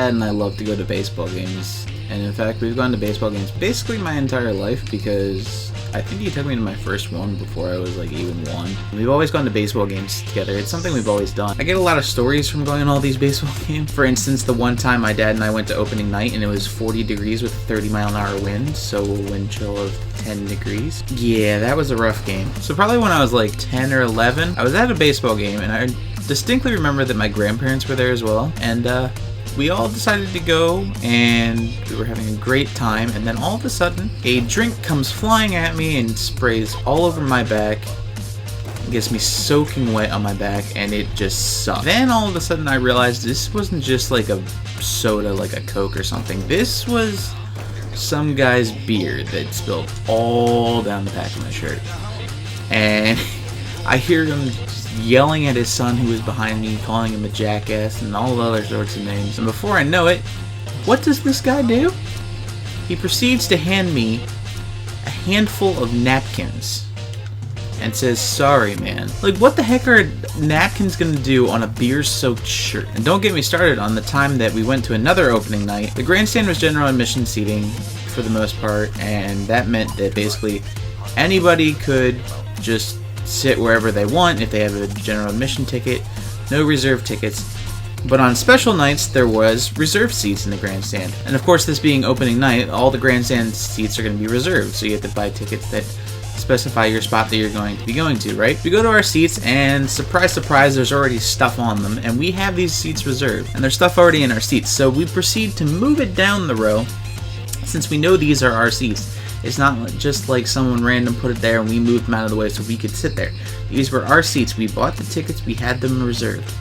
dad and I love to go to baseball games, and in fact we've gone to baseball games basically my entire life because I think he took me to my first one before I was like even 1. We've always gone to baseball games together. It's something we've always done. I get a lot of stories from going to all these baseball games. For instance, the one time my dad and I went to opening night and it was 40 degrees with a 30-mile-an-hour wind, so a wind chill of 10 degrees. Yeah, that was a rough game. So probably when I was like 10 or 11, I was at a baseball game and I distinctly remember that my grandparents were there as well, and we all decided to go, and we were having a great time, and then all of a sudden, a drink comes flying at me and sprays all over my back, gets me soaking wet on my back, and it just sucked. Then all of a sudden I realized this wasn't just like a soda, like a Coke or something. This was some guy's beer that spilled all down the back of my shirt. And I hear him yelling at his son who was behind me, calling him a jackass and all other sorts of names. And before I know it, what does this guy do? He proceeds to hand me a handful of napkins and says, "Sorry, man." Like, what the heck are napkins gonna do on a beer-soaked shirt? And don't get me started on the time that we went to another opening night. The grandstand was general admission seating for the most part, and that meant that basically anybody could just sit wherever they want if they have a general admission ticket, no reserve tickets. But on special nights there was reserved seats in the grandstand, and of course, this being opening night, all the grandstand seats are going to be reserved, so you have to buy tickets that specify your spot that you're going to be going to, right? We go to our seats and surprise surprise, there's already stuff on them, and we have these seats reserved and there's stuff already in our seats, so we proceed to move it down the row since we know these are our seats. It's not just like someone random put it there and we moved them out of the way so we could sit there. These were our seats. We bought the tickets. We had them reserved.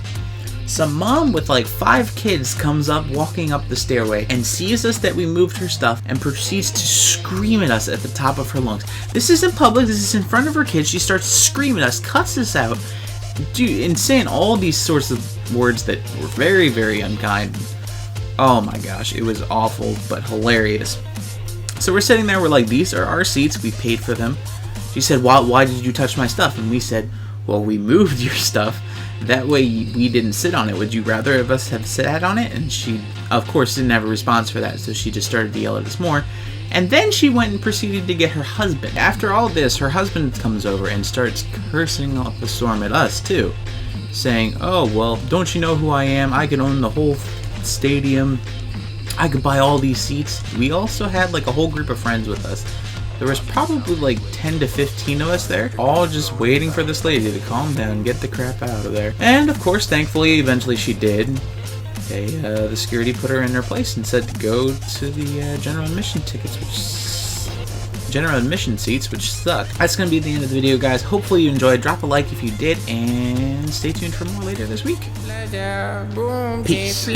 Some mom with like 5 kids comes up walking up the stairway and sees us that we moved her stuff and proceeds to scream at us at the top of her lungs. This isn't public. This is in front of her kids. She starts screaming at us, cuss us out, dude, and saying all these sorts of words that were very, very unkind. Oh my gosh, it was awful but hilarious. So we're sitting there, we're like, these are our seats, we paid for them. She said, why did you touch my stuff? And we said, well, we moved your stuff. That way we didn't sit on it. Would you rather of us have sat on it? And she, of course, didn't have a response for that, so she just started to yell at us more. And then she went and proceeded to get her husband. After all this, her husband comes over and starts cursing up a storm at us, too. Saying, oh, well, don't you know who I am? I can own the whole stadium. I could buy all these seats. We also had like a whole group of friends with us. There was probably like 10 to 15 of us there, all just waiting for this lady to calm down and get the crap out of there. And of course, thankfully, eventually she did. The security put her in her place and said, go to the general admission seats, which suck. That's going to be the end of the video, guys. Hopefully you enjoyed. Drop a like if you did, and stay tuned for more later this week. Peace.